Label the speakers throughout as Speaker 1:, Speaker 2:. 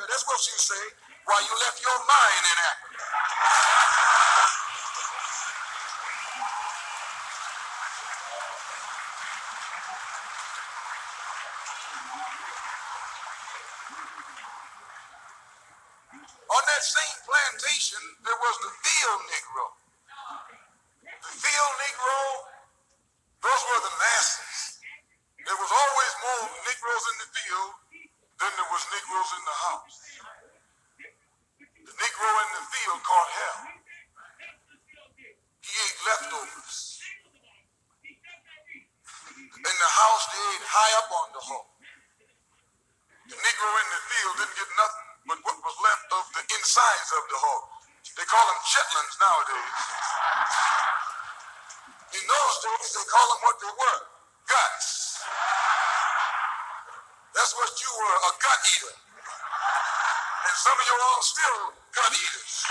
Speaker 1: That's what you say while you left your mind in Africa. On that same plantation, there was the field Negro. The field Negro, those were the masses. There was always more Negroes in the field than there was Negroes in the house. The Negro in the field caught hell. He ate leftovers. In the house, they ate high up on the hog. The Negro in the field didn't get nothing but what was left of the insides of the hog. They call them chitlins nowadays. In those days, they call them what they were, guts. That's what you were, a gut eater. And some of you all still gut eaters.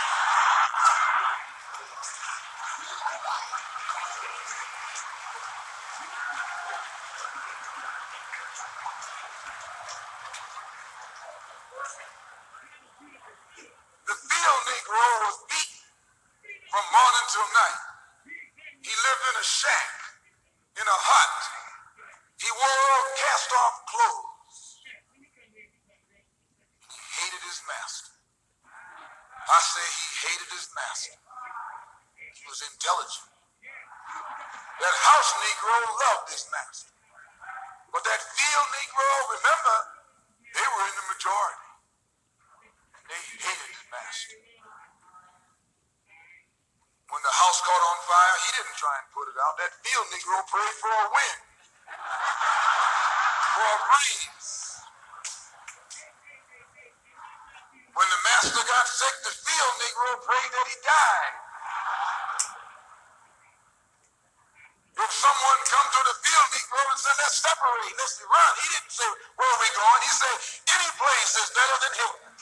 Speaker 1: The field Negro was beaten from morning till night. He lived in a shack, in a hut. He wore cast-off clothes. He hated his master. I say he hated his master. He was intelligent. That house Negro loved his master. But that field Negro, remember, they were in the majority. They hated his master. When the house caught on fire, he didn't try and put it out. That field Negro prayed for a wind, for a breeze. When the master got sick, the field Negro prayed that he died. If someone come to the field Negro and said, let's separate, let's run, he didn't say, where are we going? He said, any place is better than heaven.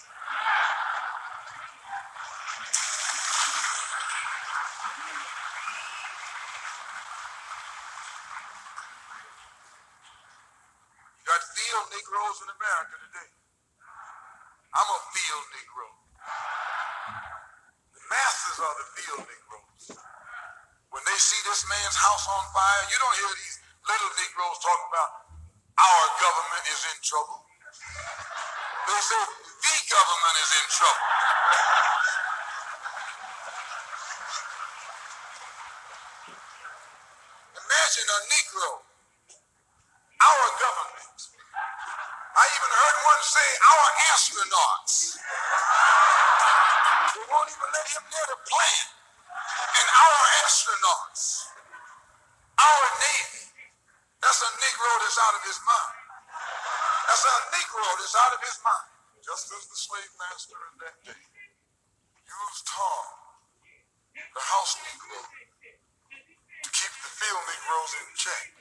Speaker 1: Got field Negroes in America today. I'm a field Negro. The masses are the field Negroes. When they see this man's house on fire, you don't hear these little Negroes talking about our government is in trouble. They say the government is in trouble. Imagine a Negro, our government. I even heard one say our astronauts. They won't even let him near the plant. And our astronauts, our Navy, that's a Negro that's out of his mind. That's a Negro that's out of his mind. Just as the slave master in that day used Tom, the house Negro, to keep the field Negroes in check.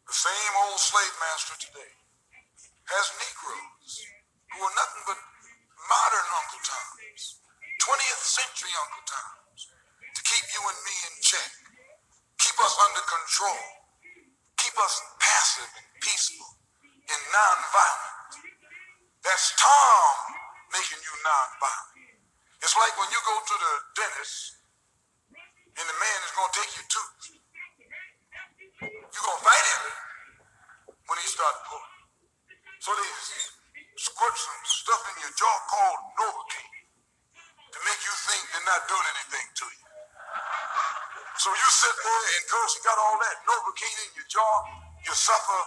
Speaker 1: The same old slave master today has Negroes who are nothing but modern Uncle Toms, 20th century Uncle Toms, to keep you and me in check, keep us under control, keep us passive and peaceful and non-violent. That's Tom making you non-violent. It's like when you go to the dentist and the man is going to take your tooth. You're going to fight him when he starts pulling. So they squirt some stuff in your jaw called Novocaine to make you think they're not doing anything to you. So you sit there and because you got all that Novocaine in your jaw, you suffer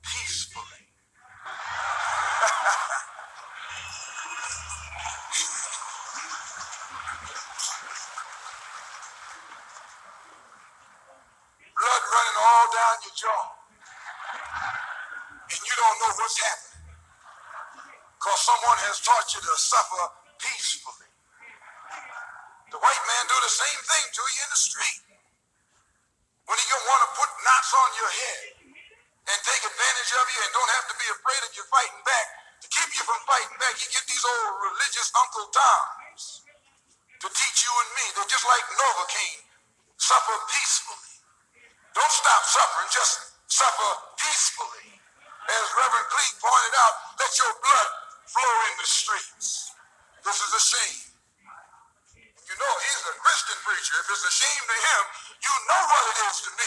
Speaker 1: peacefully. Blood running all down your jaw. And you don't know what's happening. Because someone has taught you to suffer peacefully. The white man do the same thing to you in the street. When he want to put knots on your head and take advantage of you and don't have to be afraid of you fighting back, to keep you from fighting back, he get these old religious Uncle Toms to teach you and me. They're just like Novocaine. Suffer peacefully. Don't stop suffering, just suffer peacefully. As Reverend Cleek pointed out, let your blood flow in the know what it is to me.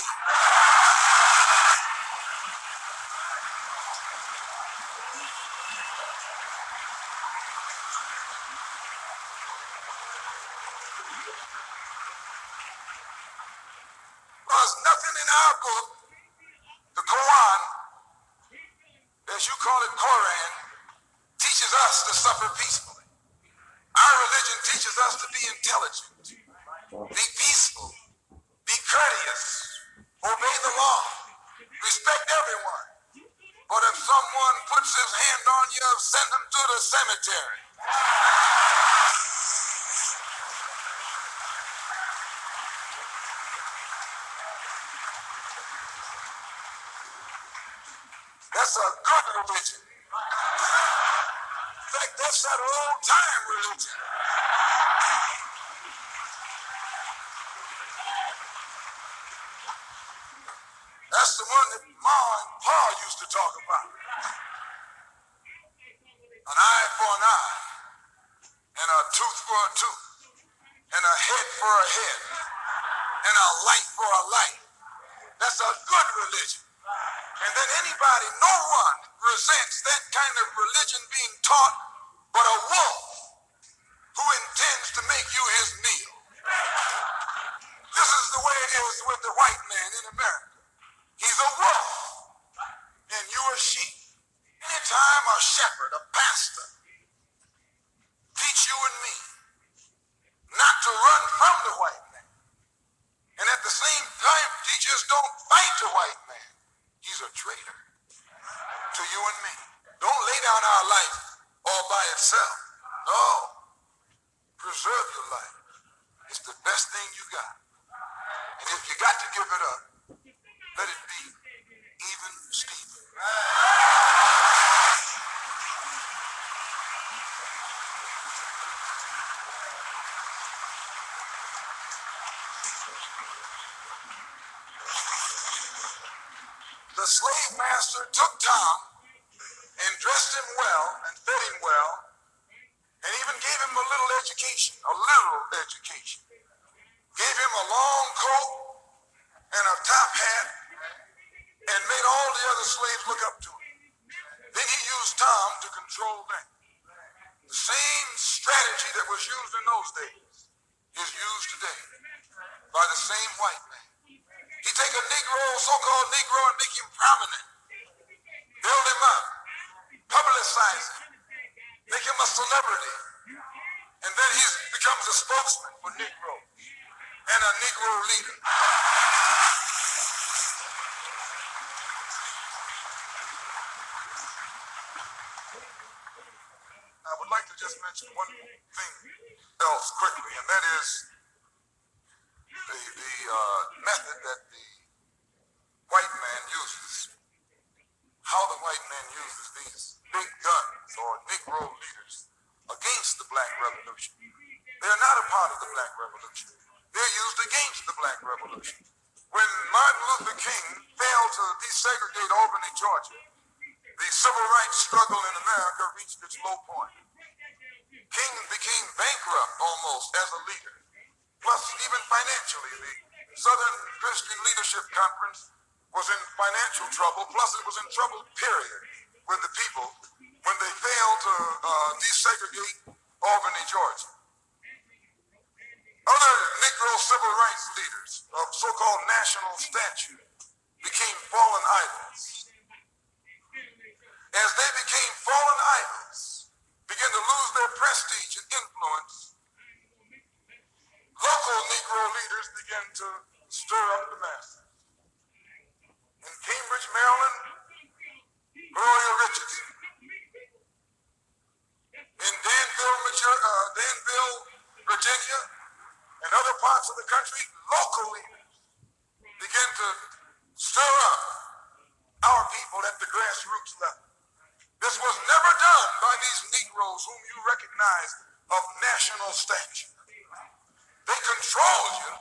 Speaker 1: There's nothing in our book, the Quran, as you call it, Quran, teaches us to suffer peacefully. Our religion teaches us to be intelligent, be peaceful, be courteous, obey the law, respect everyone. But if someone puts his hand on you, send him to the cemetery. That's a good religion. In fact, that's that old time religion. That's the one that Ma and Pa used to talk about. An eye for an eye, and a tooth for a tooth, and a head for a head, and a light for a light. That's a good religion. And then anybody, no one resents that kind of religion being taught but a wolf who intends to make you his meal. This is the way it is with the white man in America. He's a wolf, and you a sheep. Anytime a shepherd, a pastor, teach you and me not to run from the white man, and at the same time teach us don't fight the white man, he's a traitor to you and me. Don't lay down our life all by itself. No. Preserve your life. It's the best thing you got. And if you got to give it up, let it be even Stephen. The slave master took Tom and dressed him well and fed him well and even gave him a little education, Gave him a long coat and a top hat and made all the other slaves look up to him. Then he used Tom to control them. The same strategy that was used in those days is used today by the same white man. He take a Negro, so-called Negro, and make him prominent. Build him up. Publicize him. Make him a celebrity. And then he becomes a spokesman for Negro and a Negro leader. I would like to just mention one thing else quickly, and that is the method that the white man uses, how the white man uses these big guns or Negro leaders against the Black Revolution. They're not a part of the Black Revolution. They're used against the Black Revolution. When Martin Luther King failed to desegregate Albany, Georgia, the civil rights struggle in America reached its low point. King became bankrupt almost as a leader. Plus, even financially, the Southern Christian Leadership Conference was in financial trouble, plus it was in trouble, period, with the people when they failed to desegregate Albany, Georgia. Other Negro civil rights leaders of so-called national stature became fallen idols. As they became fallen idols, began to lose their prestige and influence, local Negro leaders began to stir up the masses. In Cambridge, Maryland, Gloria Richardson. In Danville, Virginia, and other parts of the country, local leaders began to stir up our people at the grassroots level. This was never done by these Negroes whom you recognize of national stature. They controlled you,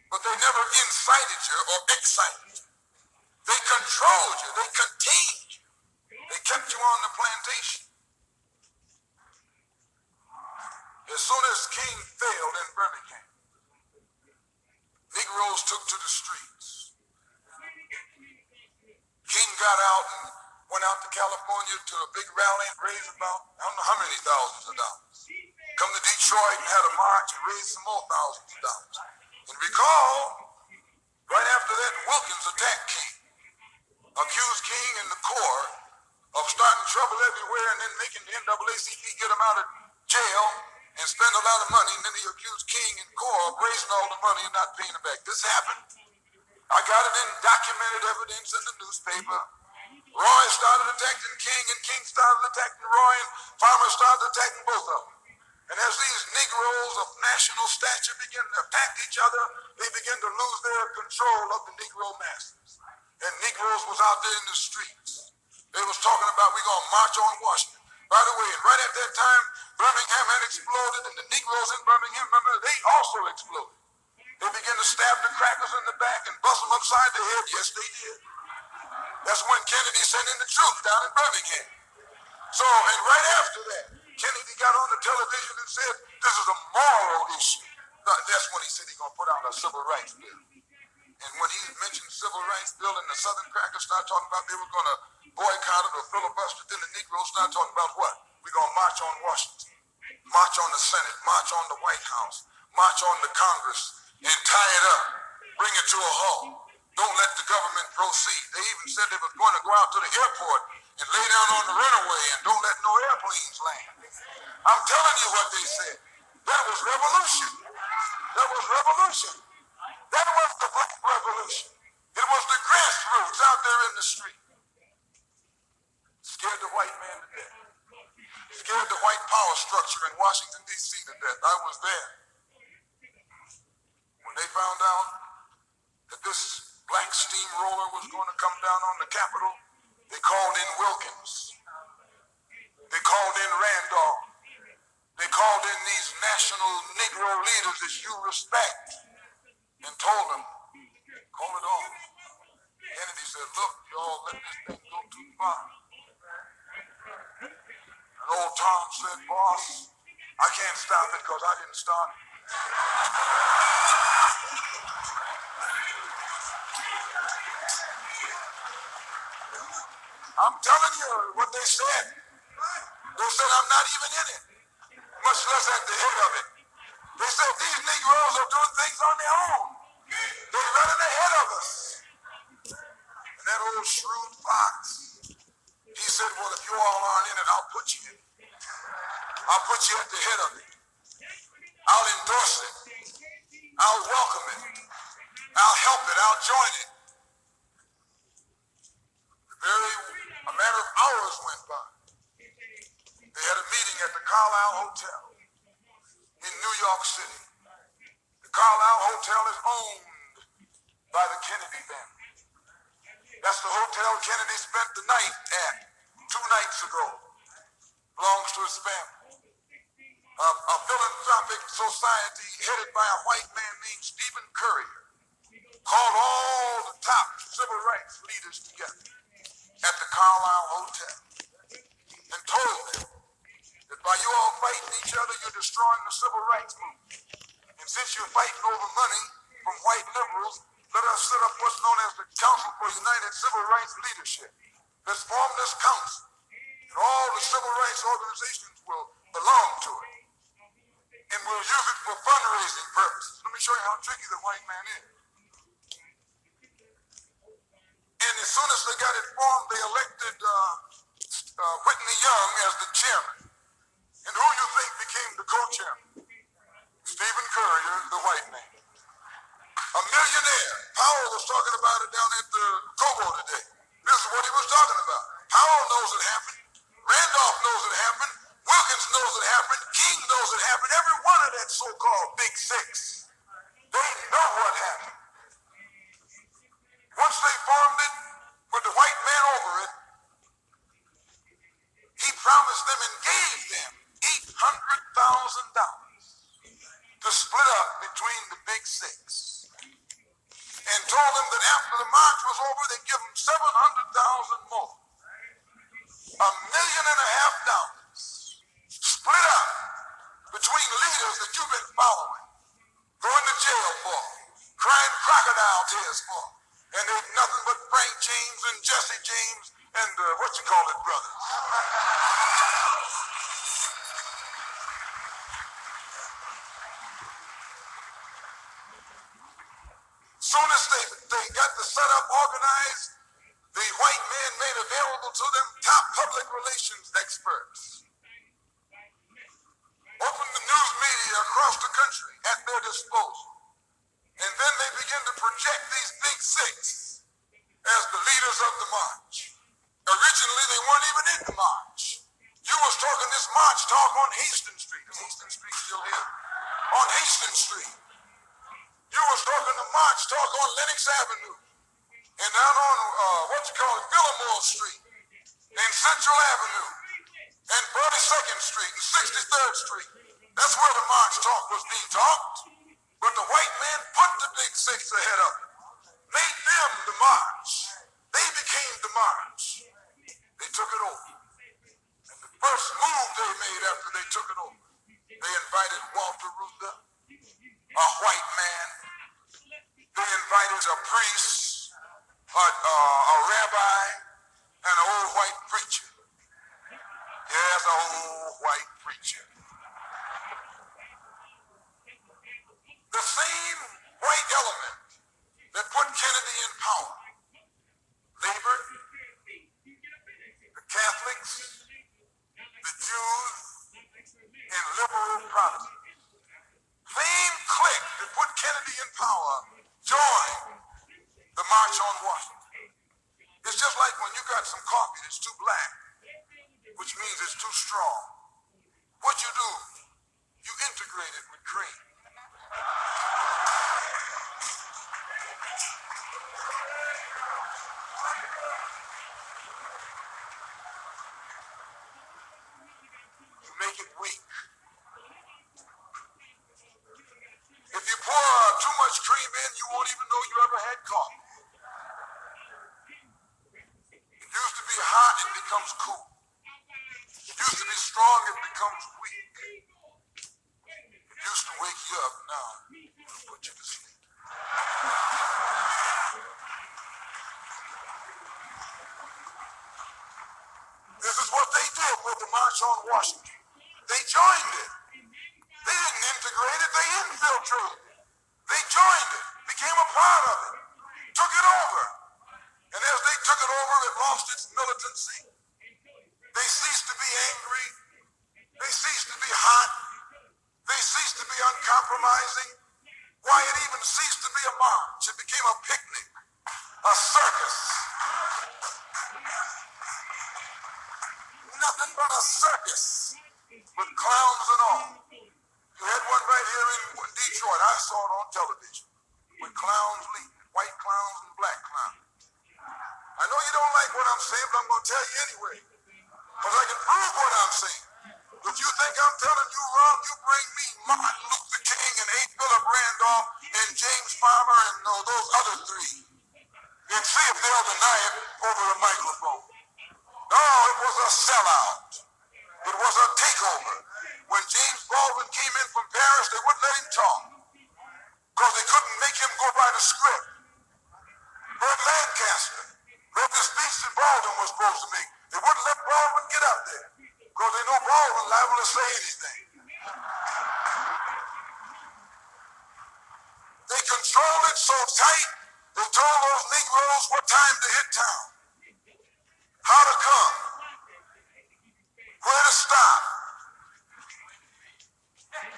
Speaker 1: but they never incited you or excited you. They controlled you, they contained you. They kept you on the plantation. As soon as King failed in Birmingham, Negroes took to the streets. to California to a big rally and raised about, I don't know how many thousands of dollars. Come to Detroit and had a march and raised some more thousands of dollars. And recall, right after that, Wilkins attacked King, accused King and the Corps of starting trouble everywhere and then making the NAACP get him out of jail and spend a lot of money. And then he accused King and Corps of raising all the money and not paying it back. This happened. I got it in documented evidence in the newspaper. Roy started attacking King, and King started attacking Roy, and Farmer started attacking both of them. And as these Negroes of national stature begin to attack each other, they begin to lose their control of the Negro masses. And Negroes was out there in the streets. They was talking about, we're going to march on Washington. By the way, right at that time, Birmingham had exploded, and the Negroes in Birmingham, remember, they also exploded. They began to stab the crackers in the back and bust them upside the head. Yes, they did. That's when Kennedy sent in the troops down in Birmingham. So, and right after that, Kennedy got on the television and said, this is a moral issue. That's when he said he's going to put out a civil rights bill. And when he mentioned civil rights bill and the Southern crackers started talking about they were going to boycott it or filibuster, then the Negroes started talking about what? We're going to march on Washington, march on the Senate, march on the White House, march on the Congress, and tie it up, bring it to a halt. Don't let the government proceed. They even said they were going to go out to the airport and lay down on the runway and don't let no airplanes land. I'm telling you what they said. That was revolution. That was revolution. That was the black revolution. It was the grassroots out there in the street. Scared the white man to death. Scared the white power structure in Washington, D.C. to death. I was there. When they found out that this black steamroller was going to come down on the Capitol, they called in Wilkins. They called in Randolph. They called in these national Negro leaders that you respect and told them, call it off. Kennedy said, look, y'all let this thing go too far. And old Tom said, boss, I can't stop it because I didn't start it. I'm telling you what they said. They said, I'm not even in it, much less at the head of it. They said, these Negroes are doing things on their own. They're running ahead of us. And that old shrewd fox, he said, well, if you all aren't in it, I'll put you in it. I'll put you at the head of it. I'll endorse it. I'll welcome it. I'll help it. I'll join it. A matter of hours went by. They had a meeting at the Carlisle Hotel in New York City. The Carlisle Hotel is owned by the Kennedy family. That's the hotel Kennedy spent the night at 2 nights ago. Belongs to his family. A philanthropic society headed by a white man named Stephen Currier called all the top civil rights leaders together at the Carlisle Hotel and told them that by you all fighting each other, you're destroying the civil rights movement. And since you're fighting over money from white liberals, let us set up what's known as the Council for United Civil Rights Leadership. Let's form this council, and all the civil rights organizations will belong to it. And we'll use it for fundraising purposes. Let me show you how tricky the white man is. And as soon as they got it formed, they elected Whitney Young as the chairman. And who you think became the co-chairman? Stephen Currier, the white man. A millionaire. Powell was talking about it down at the Cobo today. This is what he was talking about. Powell knows it happened. Randolph knows it happened. Wilkins knows it happened. King knows it happened. Every one of that so-called Big Six. They know what happened. Once they formed it, with the white man over it, he promised them and gave them $800,000 to split up between the Big Six. And told them that after the march was over, they'd give them $700,000 more. $1.5 million split up between leaders that you've been following, going to jail for, crying crocodile tears for. And there's nothing but Frank James and Jesse James and the brothers. Soon as they got the setup organized, the white men made available to them top public relations experts, opened the news media across the country at their disposal, and then they began to project these big six as the leaders of the march. Originally, they weren't even in the march. You was talking this march talk on Hastings Street. Is Hastings Street still here? On Hastings Street. You was talking the march talk on Lenox Avenue and down on Fillmore Street and Central Avenue and 42nd Street and 63rd Street. That's where the march talk was being talked. But the white man put the big six ahead of it, made them the march. They became the march. They took it over. And the first move they made after they took it over, they invited Walter Reuther, a white man. They invited a priest, a rabbi, and an old white preacher. Yes, an old white preacher. The same white element that put Kennedy in power labored, the Catholics, the Jews, and liberal Protestants. Same clique that put Kennedy in power joined the March on Washington. It's just like when you got some coffee that's too black, which means it's too strong. What you do, you integrate it with cream. You make it weak. If you pour too much cream in, you won't even know you ever had coffee. It used to be hot, it becomes cool. It used to be strong, it becomes weak. It used to wake you up, now it'll put you to sleep. This is what they did with the March on Washington. They joined it. They didn't integrate it, they infiltrated it. They joined it, became a part of it, took it over. And as they took it over, it lost its militancy. They ceased to be angry. They ceased to be hot. They ceased to be uncompromising. Why, it even ceased to be a march. It became a picnic, a circus. Nothing but a circus with clowns and all. You had one right here in Detroit. I saw it on television with clowns leading, white clowns and black clowns. I know you don't like what I'm saying, but I'm going to tell you anyway, because I can prove what I'm saying. If you think I'm telling you wrong, you bring me Martin Luther King and A. Philip Randolph and James Farmer and those other three, and see if they'll deny it over a microphone. No, it was a sellout. It was a takeover. When James Baldwin came in from Paris, they wouldn't let him talk because they couldn't make him go by the script. Burt Lancaster wrote the speech that Baldwin was supposed to make. They wouldn't let Baldwin get up there because they know Baldwin liable to say anything. They controlled it so tight, they told those Negroes what time to hit town, how to come, where to stop,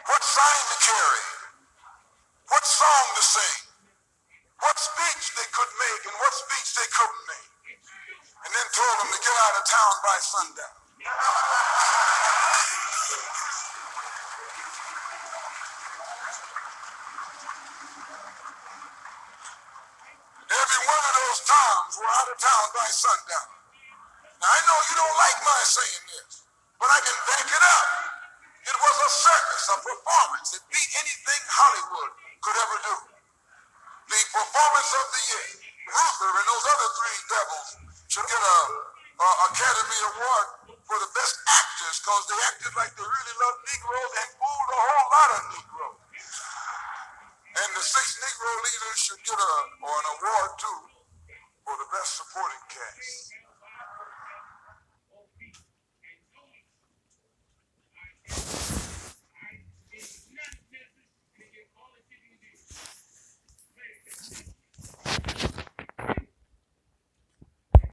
Speaker 1: what sign to carry, what song to sing, what speech they could make and what speech they couldn't make, and then told them to get out of town by sundown. Every one of those towns were out of town by sundown. Now I know you don't like my saying this, but I can back it up. It was a circus, a performance that beat anything Hollywood could ever do. The performance of the year. Reuther and those other three devils should get a Academy Award for the best actors because they acted like they really loved Negroes and fooled a whole lot of Negroes. And the 6 Negro leaders should get an award too for the best supporting cast.